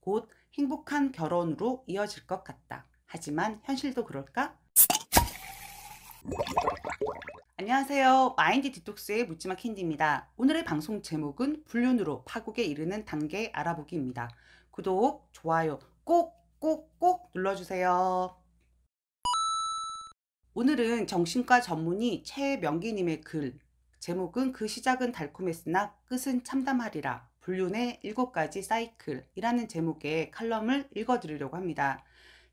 곧 행복한 결혼으로 이어질 것 같다. 하지만 현실도 그럴까? 안녕하세요. 마인드 디톡스의 묻지마 캔디입니다. 오늘의 방송 제목은 불륜으로 파국에 이르는 단계 알아보기입니다. 구독, 좋아요 꼭 눌러주세요. 오늘은 정신과 전문의 최명기님의 글, 제목은 그 시작은 달콤했으나 끝은 참담하리라. 불륜의 7가지 사이클이라는 제목의 칼럼을 읽어드리려고 합니다.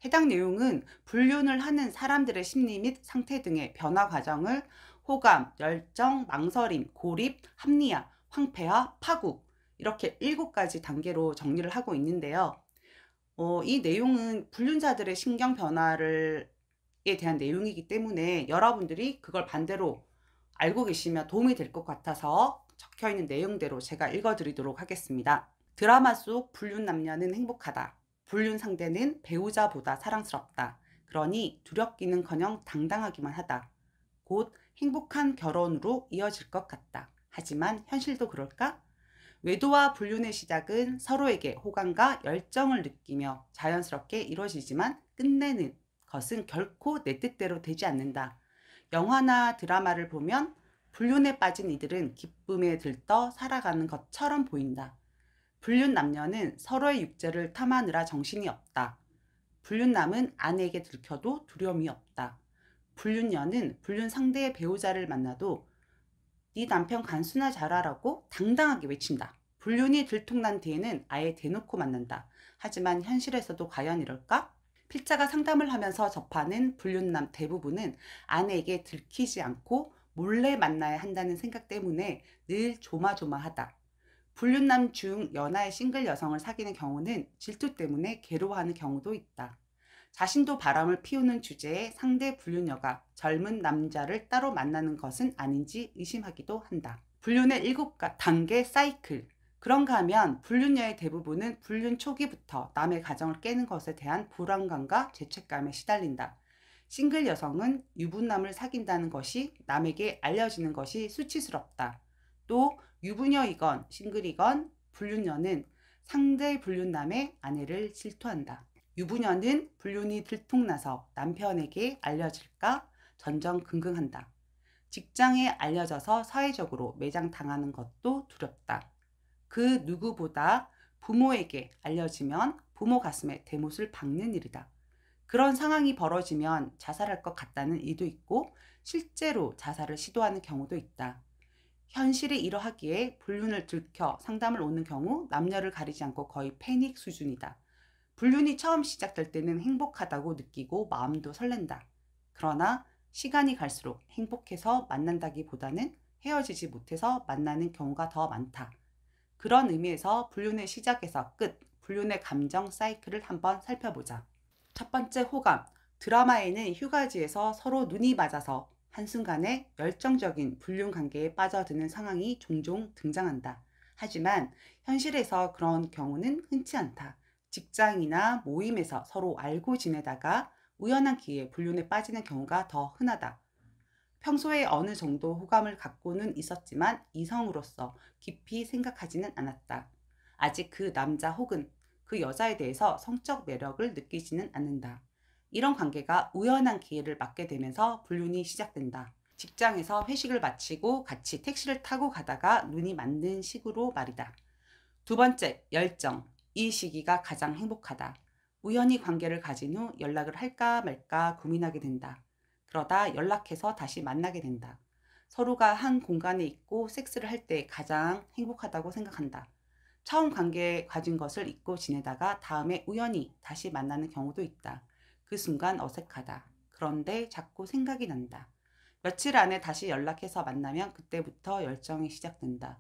해당 내용은 불륜을 하는 사람들의 심리 및 상태 등의 변화 과정을 호감, 열정, 망설임, 고립, 합리화, 황폐화, 파국 이렇게 7가지 단계로 정리를 하고 있는데요. 이 내용은 불륜자들의 신경 변화에 대한 내용이기 때문에 여러분들이 그걸 반대로 알고 계시면 도움이 될 것 같아서 적혀있는 내용대로 제가 읽어드리도록 하겠습니다. 드라마 속 불륜 남녀는 행복하다. 불륜 상대는 배우자보다 사랑스럽다. 그러니 두렵기는커녕 당당하기만 하다. 곧 행복한 결혼으로 이어질 것 같다. 하지만 현실도 그럴까? 외도와 불륜의 시작은 서로에게 호감과 열정을 느끼며 자연스럽게 이루어지지만 끝내는 것은 결코 내 뜻대로 되지 않는다. 영화나 드라마를 보면 불륜에 빠진 이들은 기쁨에 들떠 살아가는 것처럼 보인다. 불륜 남녀는 서로의 육체를 탐하느라 정신이 없다. 불륜남은 아내에게 들켜도 두려움이 없다. 불륜녀는 불륜 상대의 배우자를 만나도 네 남편 간수나 잘하라고 당당하게 외친다. 불륜이 들통난 뒤에는 아예 대놓고 만난다. 하지만 현실에서도 과연 이럴까? 필자가 상담을 하면서 접하는 불륜남 대부분은 아내에게 들키지 않고 몰래 만나야 한다는 생각 때문에 늘 조마조마하다. 불륜남 중 연하의 싱글 여성을 사귀는 경우는 질투 때문에 괴로워하는 경우도 있다. 자신도 바람을 피우는 주제에 상대 불륜녀가 젊은 남자를 따로 만나는 것은 아닌지 의심하기도 한다. 불륜의 7단계 사이클. 그런가 하면 불륜녀의 대부분은 불륜 초기부터 남의 가정을 깨는 것에 대한 불안감과 죄책감에 시달린다. 싱글 여성은 유부남을 사귄다는 것이 남에게 알려지는 것이 수치스럽다. 또 유부녀이건 싱글이건 불륜녀는 상대 불륜남의 아내를 질투한다. 유부녀는 불륜이 들통나서 남편에게 알려질까 전전긍긍한다. 직장에 알려져서 사회적으로 매장당하는 것도 두렵다. 그 누구보다 부모에게 알려지면 부모 가슴에 대못을 박는 일이다. 그런 상황이 벌어지면 자살할 것 같다는 이도 있고 실제로 자살을 시도하는 경우도 있다. 현실이 이러하기에 불륜을 들켜 상담을 오는 경우 남녀를 가리지 않고 거의 패닉 수준이다. 불륜이 처음 시작될 때는 행복하다고 느끼고 마음도 설렌다. 그러나 시간이 갈수록 행복해서 만난다기보다는 헤어지지 못해서 만나는 경우가 더 많다. 그런 의미에서 불륜의 시작에서 끝, 불륜의 감정 사이클을 한번 살펴보자. 첫 번째 호감. 드라마에는 휴가지에서 서로 눈이 맞아서 한순간에 열정적인 불륜 관계에 빠져드는 상황이 종종 등장한다. 하지만 현실에서 그런 경우는 흔치 않다. 직장이나 모임에서 서로 알고 지내다가 우연한 기회에 불륜에 빠지는 경우가 더 흔하다. 평소에 어느 정도 호감을 갖고는 있었지만 이성으로서 깊이 생각하지는 않았다. 아직 그 남자 혹은 그 여자에 대해서 성적 매력을 느끼지는 않는다. 이런 관계가 우연한 기회를 맞게 되면서 불륜이 시작된다. 직장에서 회식을 마치고 같이 택시를 타고 가다가 눈이 맞는 식으로 말이다. 두 번째, 열정. 이 시기가 가장 행복하다. 우연히 관계를 가진 후 연락을 할까 말까 고민하게 된다. 그러다 연락해서 다시 만나게 된다. 서로가 한 공간에 있고 섹스를 할 때 가장 행복하다고 생각한다. 처음 관계에 가진 것을 잊고 지내다가 다음에 우연히 다시 만나는 경우도 있다. 그 순간 어색하다. 그런데 자꾸 생각이 난다. 며칠 안에 다시 연락해서 만나면 그때부터 열정이 시작된다.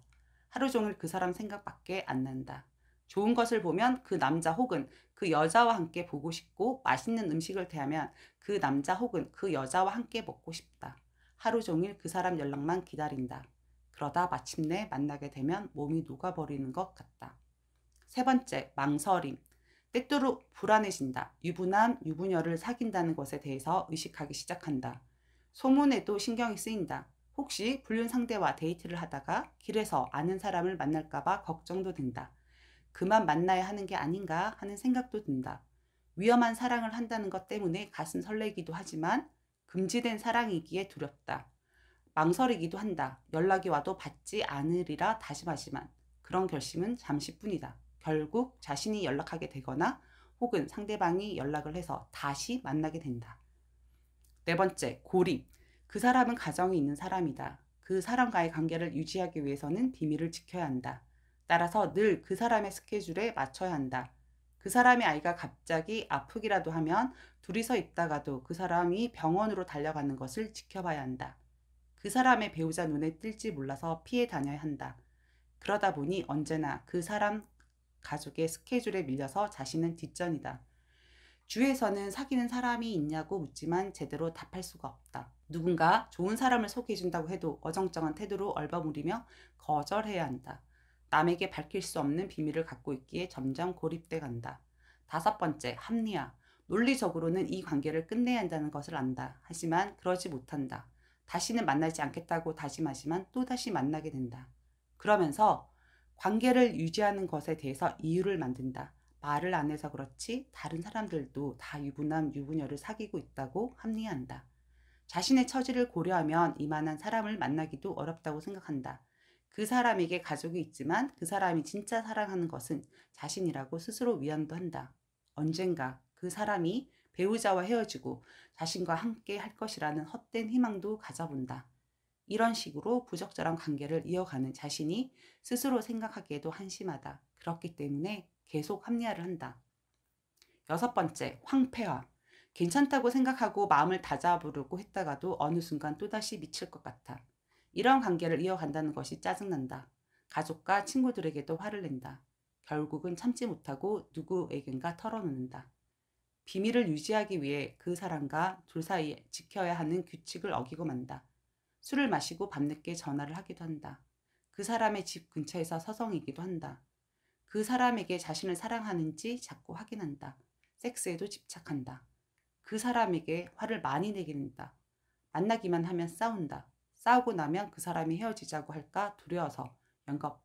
하루 종일 그 사람 생각밖에 안 난다. 좋은 것을 보면 그 남자 혹은 그 여자와 함께 보고 싶고 맛있는 음식을 대하면 그 남자 혹은 그 여자와 함께 먹고 싶다. 하루 종일 그 사람 연락만 기다린다. 그러다 마침내 만나게 되면 몸이 녹아버리는 것 같다. 세 번째, 망설임. 때때로 불안해진다. 유부남, 유부녀를 사귄다는 것에 대해서 의식하기 시작한다. 소문에도 신경이 쓰인다. 혹시 불륜 상대와 데이트를 하다가 길에서 아는 사람을 만날까봐 걱정도 된다. 그만 만나야 하는 게 아닌가 하는 생각도 든다. 위험한 사랑을 한다는 것 때문에 가슴 설레기도 하지만 금지된 사랑이기에 두렵다. 망설이기도 한다. 연락이 와도 받지 않으리라 다짐하지만 그런 결심은 잠시뿐이다. 결국 자신이 연락하게 되거나 혹은 상대방이 연락을 해서 다시 만나게 된다. 네 번째, 고립. 그 사람은 가정이 있는 사람이다. 그 사람과의 관계를 유지하기 위해서는 비밀을 지켜야 한다. 따라서 늘 그 사람의 스케줄에 맞춰야 한다. 그 사람의 아이가 갑자기 아프기라도 하면 둘이서 있다가도 그 사람이 병원으로 달려가는 것을 지켜봐야 한다. 그 사람의 배우자 눈에 띌지 몰라서 피해 다녀야 한다. 그러다 보니 언제나 그 사람 가족의 스케줄에 밀려서 자신은 뒷전이다. 주위에서는 사귀는 사람이 있냐고 묻지만 제대로 답할 수가 없다. 누군가 좋은 사람을 소개해준다고 해도 어정쩡한 태도로 얼버무리며 거절해야 한다. 남에게 밝힐 수 없는 비밀을 갖고 있기에 점점 고립돼 간다. 다섯 번째, 합리화. 논리적으로는 이 관계를 끝내야 한다는 것을 안다. 하지만 그러지 못한다. 다시는 만나지 않겠다고 다짐하지만 또다시 만나게 된다. 그러면서 관계를 유지하는 것에 대해서 이유를 만든다. 말을 안 해서 그렇지 다른 사람들도 다 유부남, 유부녀를 사귀고 있다고 합리화한다. 자신의 처지를 고려하면 이만한 사람을 만나기도 어렵다고 생각한다. 그 사람에게 가족이 있지만 그 사람이 진짜 사랑하는 것은 자신이라고 스스로 위안도 한다. 언젠가 그 사람이 배우자와 헤어지고 자신과 함께 할 것이라는 헛된 희망도 가져본다. 이런 식으로 부적절한 관계를 이어가는 자신이 스스로 생각하기에도 한심하다. 그렇기 때문에 계속 합리화를 한다. 여섯 번째, 황폐화. 괜찮다고 생각하고 마음을 다잡으려고 했다가도 어느 순간 또다시 미칠 것 같아. 이런 관계를 이어간다는 것이 짜증난다. 가족과 친구들에게도 화를 낸다. 결국은 참지 못하고 누구에겐가 털어놓는다. 비밀을 유지하기 위해 그 사람과 둘 사이에 지켜야 하는 규칙을 어기고 만다. 술을 마시고 밤늦게 전화를 하기도 한다. 그 사람의 집 근처에서 서성이기도 한다. 그 사람에게 자신을 사랑하는지 자꾸 확인한다. 섹스에도 집착한다. 그 사람에게 화를 많이 내게 된다. 만나기만 하면 싸운다. 싸우고 나면 그 사람이 헤어지자고 할까 두려워서 연겁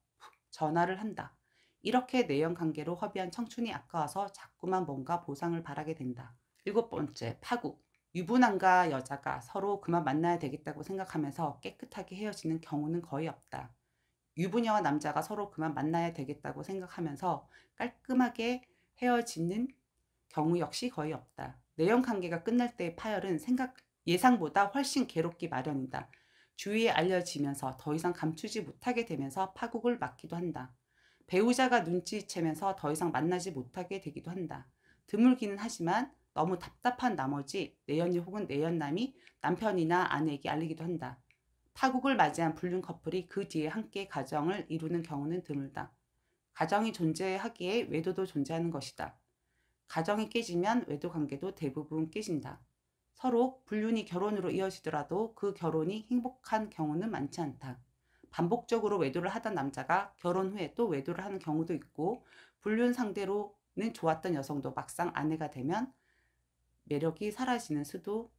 전화를 한다. 이렇게 내연 관계로 허비한 청춘이 아까워서 자꾸만 뭔가 보상을 바라게 된다. 일곱 번째, 파국. 유부남과 여자가 서로 그만 만나야 되겠다고 생각하면서 깨끗하게 헤어지는 경우는 거의 없다. 유부녀와 남자가 서로 그만 만나야 되겠다고 생각하면서 깔끔하게 헤어지는 경우 역시 거의 없다. 내연 관계가 끝날 때의 파열은 예상보다 훨씬 괴롭기 마련이다. 주위에 알려지면서 더 이상 감추지 못하게 되면서 파국을 맞기도 한다. 배우자가 눈치채면서 더 이상 만나지 못하게 되기도 한다. 드물기는 하지만 너무 답답한 나머지 내연녀 혹은 내연남이 남편이나 아내에게 알리기도 한다. 파국을 맞이한 불륜 커플이 그 뒤에 함께 가정을 이루는 경우는 드물다. 가정이 존재하기에 외도도 존재하는 것이다. 가정이 깨지면 외도 관계도 대부분 깨진다. 서로 불륜이 결혼으로 이어지더라도 그 결혼이 행복한 경우는 많지 않다. 반복적으로 외도를 하던 남자가 결혼 후에 또 외도를 하는 경우도 있고, 불륜 상대로는 좋았던 여성도 막상 아내가 되면 매력이 사라지는 수도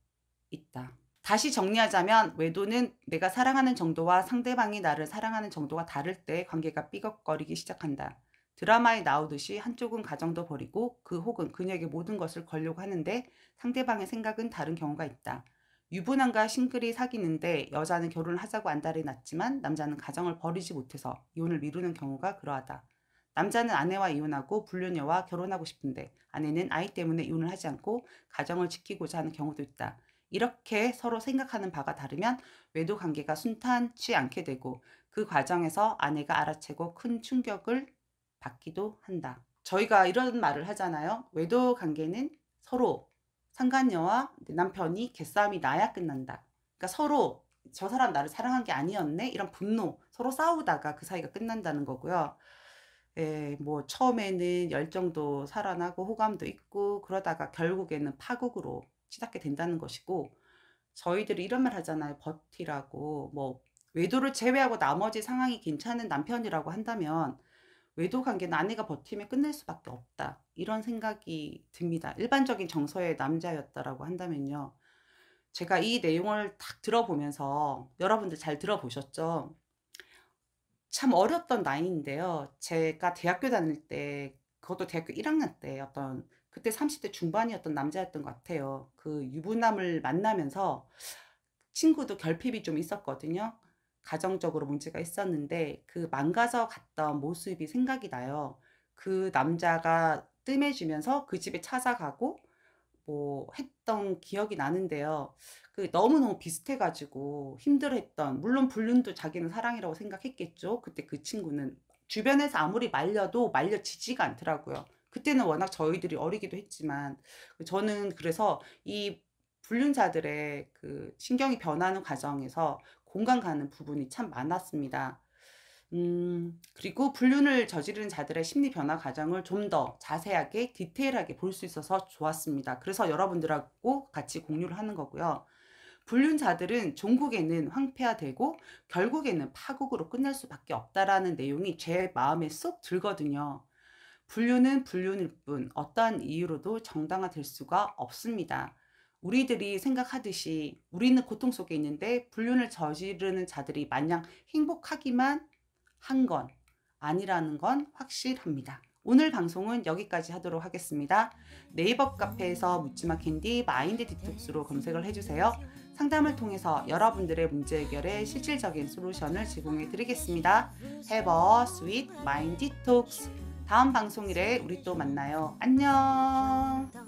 있다. 다시 정리하자면 외도는 내가 사랑하는 정도와 상대방이 나를 사랑하는 정도가 다를 때 관계가 삐걱거리기 시작한다. 드라마에 나오듯이 한쪽은 가정도 버리고 그 혹은 그녀에게 모든 것을 걸려고 하는데 상대방의 생각은 다른 경우가 있다. 유부남과 싱글이 사귀는데 여자는 결혼을 하자고 안달이 났지만 남자는 가정을 버리지 못해서 이혼을 미루는 경우가 그러하다. 남자는 아내와 이혼하고 불륜녀와 결혼하고 싶은데 아내는 아이 때문에 이혼을 하지 않고 가정을 지키고자 하는 경우도 있다. 이렇게 서로 생각하는 바가 다르면 외도 관계가 순탄치 않게 되고 그 과정에서 아내가 알아채고 큰 충격을 받기도 한다. 저희가 이런 말을 하잖아요. 외도 관계는 서로 상간녀와 남편이 개싸움이 나야 끝난다. 그러니까 서로 저 사람 나를 사랑한 게 아니었네? 이런 분노, 서로 싸우다가 그 사이가 끝난다는 거고요. 예, 뭐 처음에는 열정도 살아나고 호감도 있고 그러다가 결국에는 파국으로 치닫게 된다는 것이고, 저희들이 이런 말 하잖아요. 버티라고. 뭐 외도를 제외하고 나머지 상황이 괜찮은 남편이라고 한다면 외도 관계는 아내가 버티면 끝낼 수밖에 없다. 이런 생각이 듭니다. 일반적인 정서의 남자였다라고 한다면요. 제가 이 내용을 딱 들어보면서 여러분들 잘 들어보셨죠? 참 어렸던 나이인데요. 제가 대학교 다닐 때, 그것도 대학교 1학년 때 그때 30대 중반이었던 남자였던 것 같아요. 그 유부남을 만나면서 친구도 결핍이 좀 있었거든요. 가정적으로 문제가 있었는데 그 망가져 갔던 모습이 생각이 나요. 그 남자가 뜸해지면서 그 집에 찾아가고 뭐 했던 기억이 나는데요. 그 너무너무 비슷해 가지고 힘들어했던, 물론 불륜도 자기는 사랑이라고 생각했겠죠. 그때 그 친구는 주변에서 아무리 말려도 말려지지가 않더라고요. 그때는 워낙 저희들이 어리기도 했지만 저는 그래서 이 불륜자들의 그 신경이 변하는 과정에서 공감 가는 부분이 참 많았습니다. 그리고 불륜을 저지르는 자들의 심리 변화 과정을 좀 더 자세하게 디테일하게 볼 수 있어서 좋았습니다. 그래서 여러분들하고 같이 공유를 하는 거고요. 불륜자들은 종국에는 황폐화되고 결국에는 파국으로 끝날 수밖에 없다라는 내용이 제 마음에 쏙 들거든요. 불륜은 불륜일 뿐 어떠한 이유로도 정당화될 수가 없습니다. 우리들이 생각하듯이 우리는 고통 속에 있는데 불륜을 저지르는 자들이 마냥 행복하기만 한 건 아니라는 건 확실합니다. 오늘 방송은 여기까지 하도록 하겠습니다. 네이버 카페에서 묻지마 캔디 마인드 디톡스로 검색을 해주세요. 상담을 통해서 여러분들의 문제 해결에 실질적인 솔루션을 제공해 드리겠습니다. Have a sweet mind detox. 다음 방송일에 우리 또 만나요. 안녕.